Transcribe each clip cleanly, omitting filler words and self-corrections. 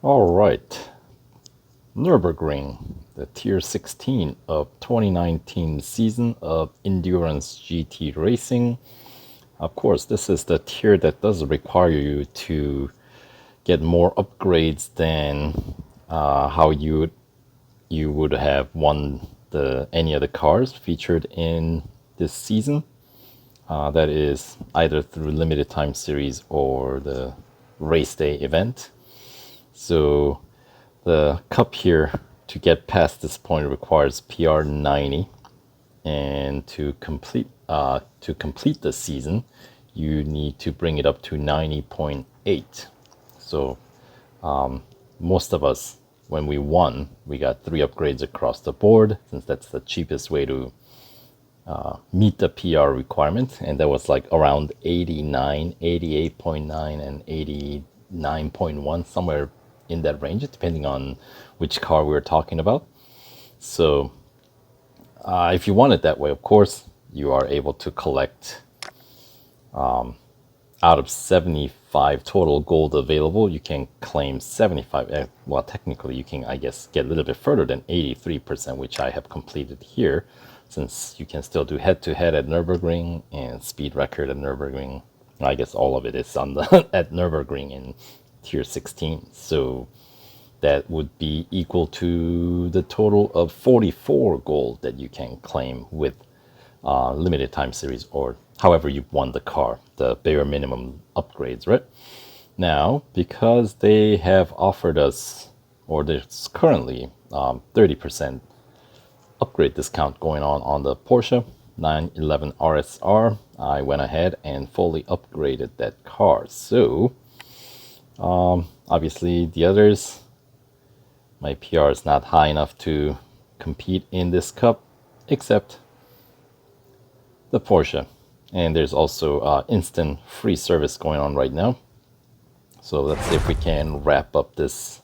All right, Nürburgring, the Tier 16 of 2019 season of Endurance GT Racing. Of course, this is the tier that does require you to get more upgrades than how you would have won any of the cars featured in this season. That is either through limited time series or the race day event. So the cup here to get past this point requires PR 90, and to complete the season, you need to bring it up to 90.8. So most of us, when we won, we got 3 upgrades across the board, since that's the cheapest way to meet the PR requirement, and that was like around 89, 88.9, and 89.1, somewhere in that range, depending on which car we were talking about. So if you want it that way, of course, you are able to collect out of 75 total gold available, you can claim 75. Well, technically, you can, I guess, get a little bit further than 83%, which I have completed here, since you can still do head-to-head at Nürburgring and speed record at Nürburgring. I guess all of it is on the at Nürburgring in Tier 16. So that would be equal to the total of 44 gold that you can claim with limited time series, or however you won the car, the bare minimum upgrades, right? Now, because they have offered us, or there's currently 30% upgrade discount going on the Porsche 911 RSR, I went ahead and fully upgraded that car. So obviously the others, my PR is not high enough to compete in this cup, except the Porsche. And there's also instant free service going on right now. So let's see if we can wrap up this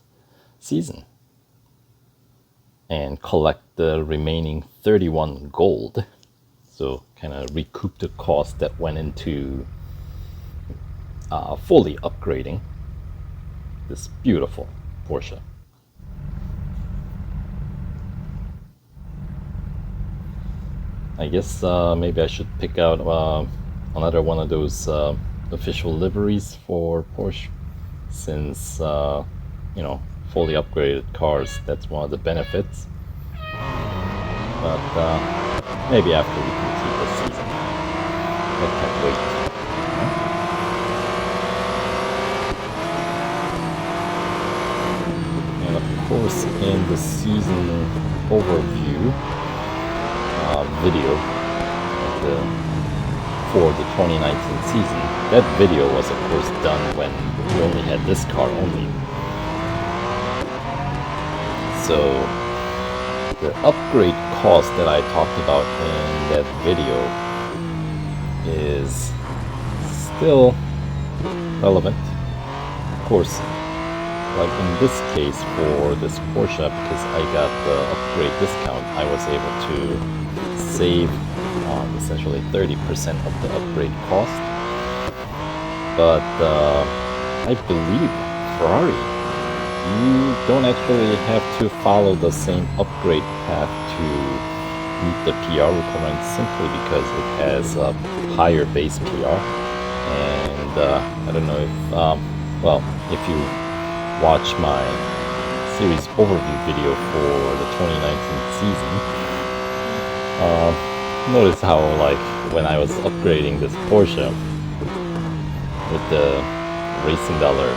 season and collect the remaining 31 gold. So kind of recoup the cost that went into fully upgrading this beautiful Porsche. I guess maybe I should pick out another one of those official liveries for Porsche, since fully upgraded cars, that's one of the benefits. But maybe after we complete the season, I can't wait. And of course, in the season overview video for the 2019 season, that video was of course done when we only had this car only. So the upgrade cost that I talked about in that video is still relevant. Of course, like in this case for this Porsche, because I got the upgrade discount, I was able to save essentially 30% of the upgrade cost. But I believe Ferrari, you don't actually have to follow the same upgrade path to meet the PR requirement, simply because it has a higher base PR. And I don't know if if you watch my series overview video for the 2019 season, notice how, like, when I was upgrading this Porsche with the Racing Dollar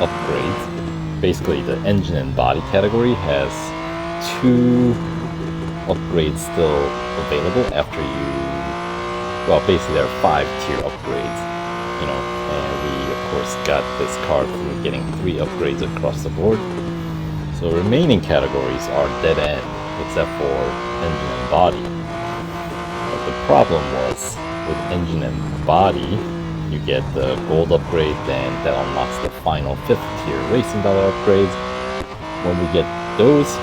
upgrades, basically the engine and body category has 2 upgrades still available after you, basically there are 5 tier upgrades, and we of course got this car through getting 3 upgrades across the board. So remaining categories are dead end, except for engine and body. But the problem was, with engine and body, you get the gold upgrade, then that unlocks the final 5th tier Racing Dollar upgrades. When we get those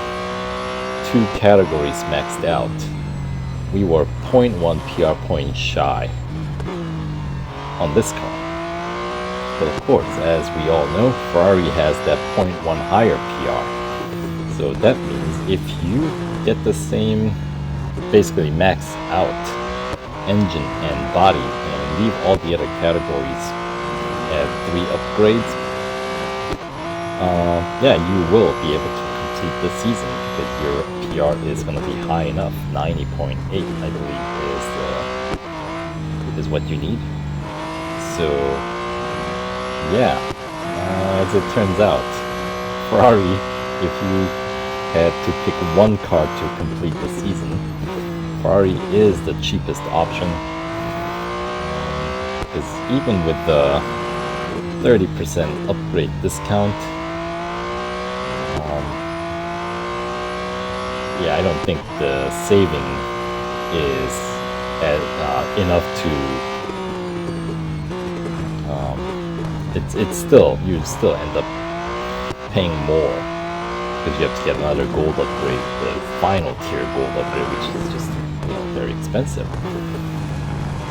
2 categories maxed out, we were 0.1 PR point shy on this car. But of course, as we all know, Ferrari has that 0.1 higher PR. So that means if you get the same, basically max out engine and body and leave all the other categories at 3 upgrades, yeah, you will be able to complete the season because your PR is going to be high enough. 90.8, I believe, is what you need. So yeah, as it turns out, Ferrari, if you had to pick one car to complete the season, Ferrari is the cheapest option. Because even with the 30% upgrade discount, yeah, I don't think the saving is enough to. It's still, you still end up paying more because you have to get another gold upgrade, the final tier gold upgrade, which is just, you know, very expensive.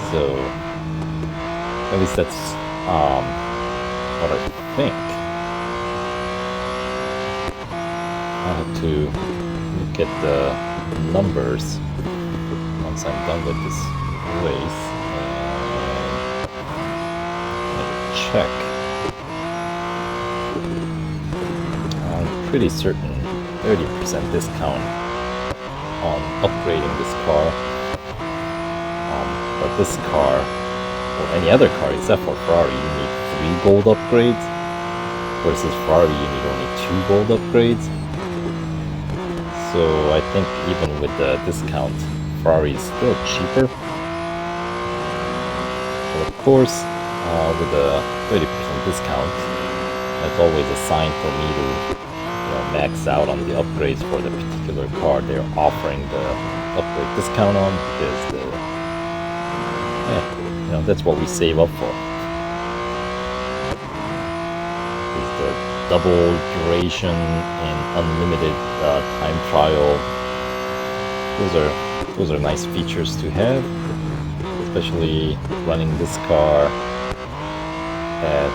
So at least that's what I think. I'll have to look at the numbers once I'm done with this race and check. I'm pretty certain 30% discount on upgrading this car. But this car, or any other car except for Ferrari, you need 3 gold upgrades, versus Ferrari you need only 2 gold upgrades. So I think even with the discount, Ferrari is still cheaper. But of course, with the 30% discount, that's always a sign for me to, you know, max out on the upgrades for the particular car they're offering the upgrade discount on, because the, you know, that's what we save up for. Is the double duration and unlimited time trial. Those are nice features to have, especially running this car at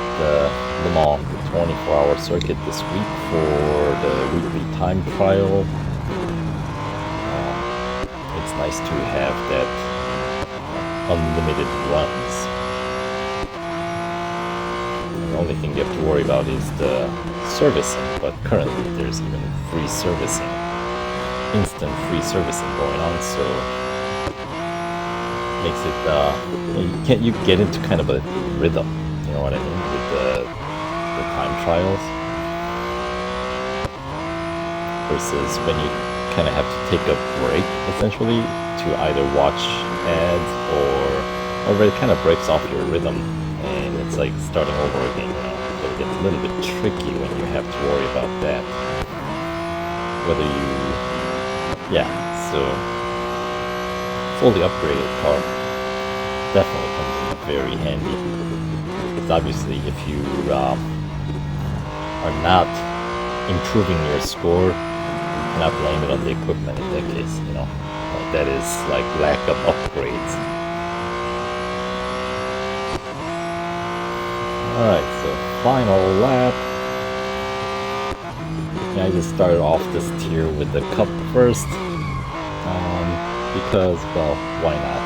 Le Mans, the 24-hour circuit this week for the weekly time trial. It's nice to have that unlimited runs. The only thing you have to worry about is the servicing, but currently there's even free servicing, instant free servicing going on, so makes it you get into kind of a rhythm, you know what I mean, with the time trials, versus when you kind of have to take a break essentially to either watch ads or it kind of breaks off your rhythm and it's like starting over again, you know? So it gets a little bit tricky when you have to worry about that. Whether you, yeah, so fully upgraded car definitely comes in very handy. Because obviously if you are not improving your score, you cannot blame it on the equipment in that case, you know. Like that is like lack of upgrades. Alright, so final lap. Yeah, I just started off this tier with the cup first. Because, well, why not?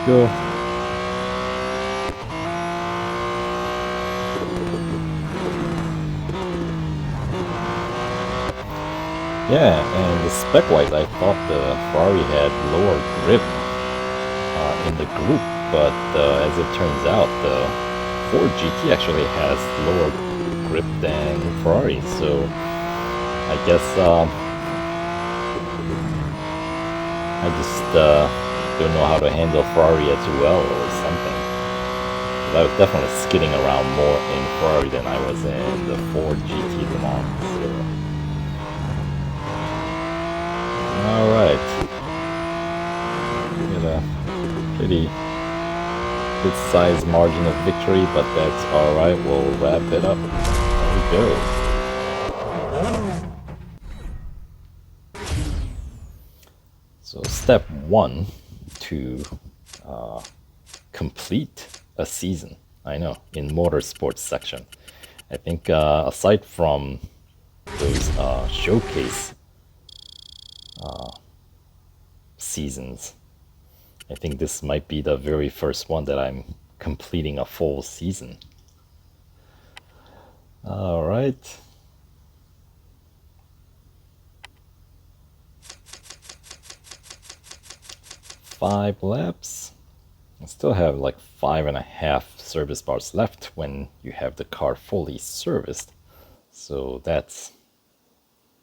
Go. Yeah, and the spec-wise, I thought the Ferrari had lower grip in the group, but as it turns out, the Ford GT actually has lower grip than Ferrari, so I guess I just don't know how to handle Ferrari as well or something. But I was definitely skidding around more in Ferrari than I was in the Ford GT Le Mans. So. Alright. a pretty good size margin of victory, but that's alright. We'll wrap it up. There we go. So step 1 to complete a season. I know, in motorsports section. I think aside from those showcase seasons, I think this might be the very first one that I'm completing a full season. All right. Five laps. I still have like 5.5 service bars left when you have the car fully serviced. So that's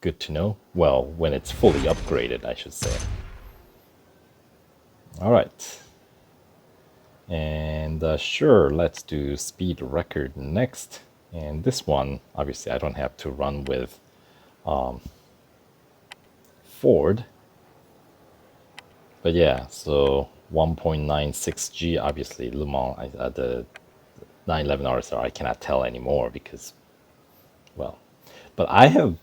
good to know. Well, when it's fully upgraded, I should say. All right. And sure, let's do speed record next. And this one, obviously, I don't have to run with Ford. But yeah, so 1.96G, obviously, Le Mans, the 911 RSR, I cannot tell anymore because, well, but I have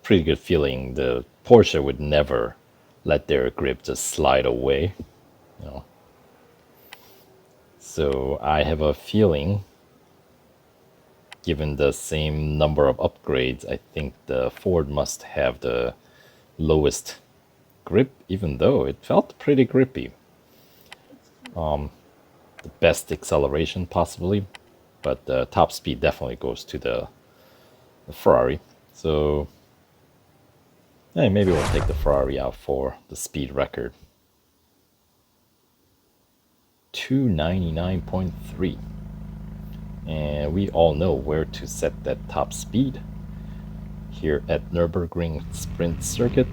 pretty good feeling the Porsche would never let their grip just slide away, you know. So I have a feeling, given the same number of upgrades, I think the Ford must have the lowest grip, even though it felt pretty grippy. The best acceleration possibly, but the top speed definitely goes to the Ferrari. So yeah, maybe we'll take the Ferrari out for the speed record. 299.3. And we all know where to set that top speed. Here at Nürburgring Sprint Circuit.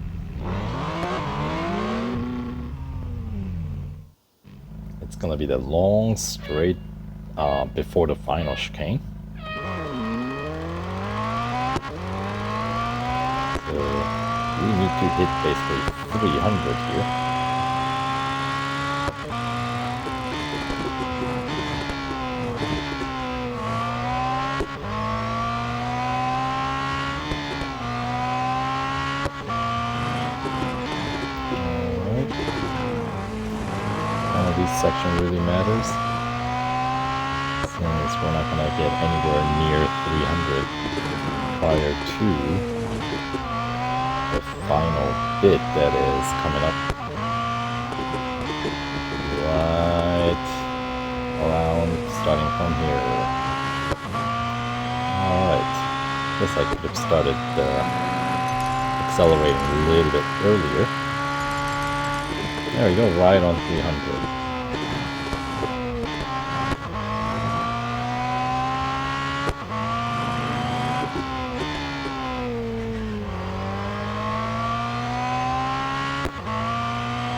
It's gonna be the long straight before the final chicane. So we need to hit basically 300 here. This section really matters, since we're not going to get anywhere near 300 prior to the final bit that is coming up right around, starting from here. Alright, guess I could have started accelerating a little bit earlier. There we go, right on 300.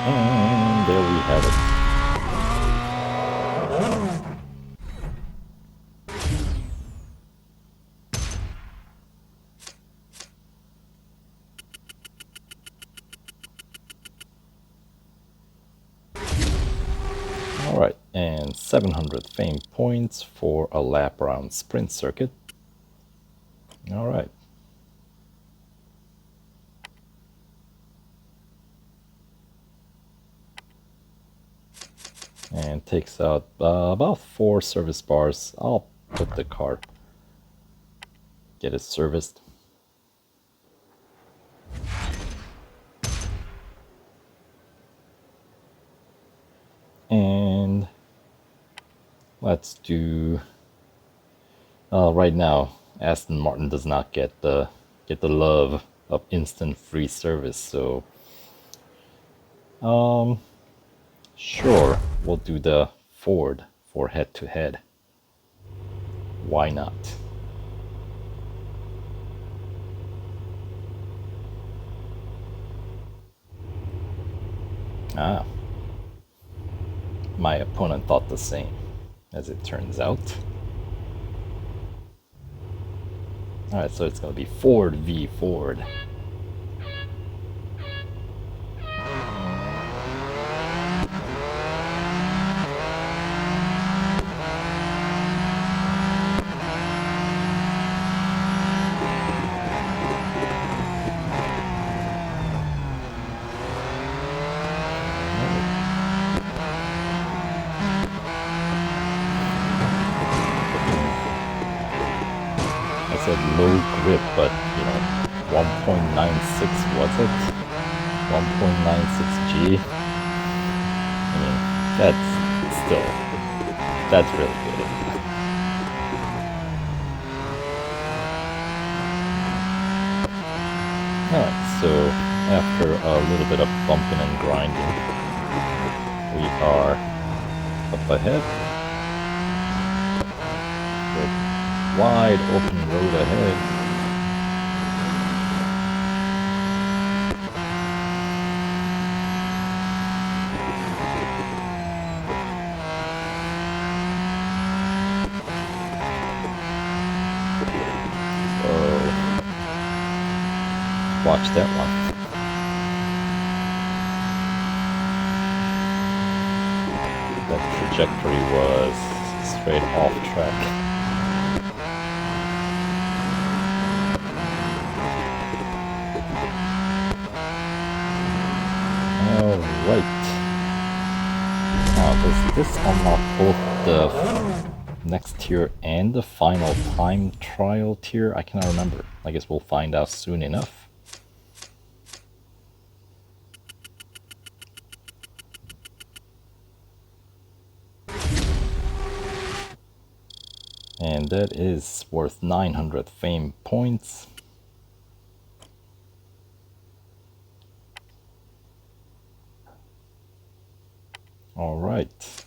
And there we have it. All right, and 700 fame points for a lap around sprint circuit. All right. And takes out about 4 service bars. I'll put the car, get it serviced. And let's do right now Aston Martin does not get the love of instant free service, so sure, we'll do the Ford for head-to-head. Why not? Ah, my opponent thought the same, as it turns out. Alright, so it's going to be Ford v Ford. said low grip, but 1.96 was it? 1.96G? I mean, that's really good. Alright, so after a little bit of bumping and grinding, we are up ahead. With wide open road ahead. Watch that one. That trajectory was straight off track. Alright. Now, does this unlock both the next tier and the final time trial tier? I cannot remember. I guess we'll find out soon enough. And that is worth 900 fame points. Alright.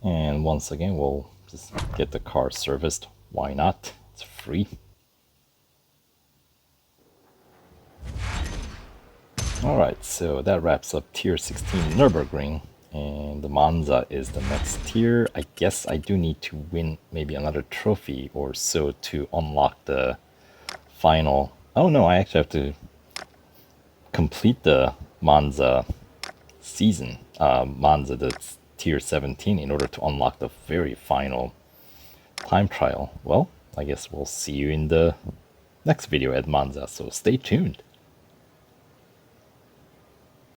And once again, we'll just get the car serviced. Why not? It's free. Alright, so that wraps up tier 16 Nürburgring. And the Monza is the next tier. I guess I do need to win maybe another trophy or so to unlock the final. Oh no, I actually have to complete the Monza season. Monza, that's tier 17, in order to unlock the very final time trial. Well, I guess we'll see you in the next video at Monza, so stay tuned.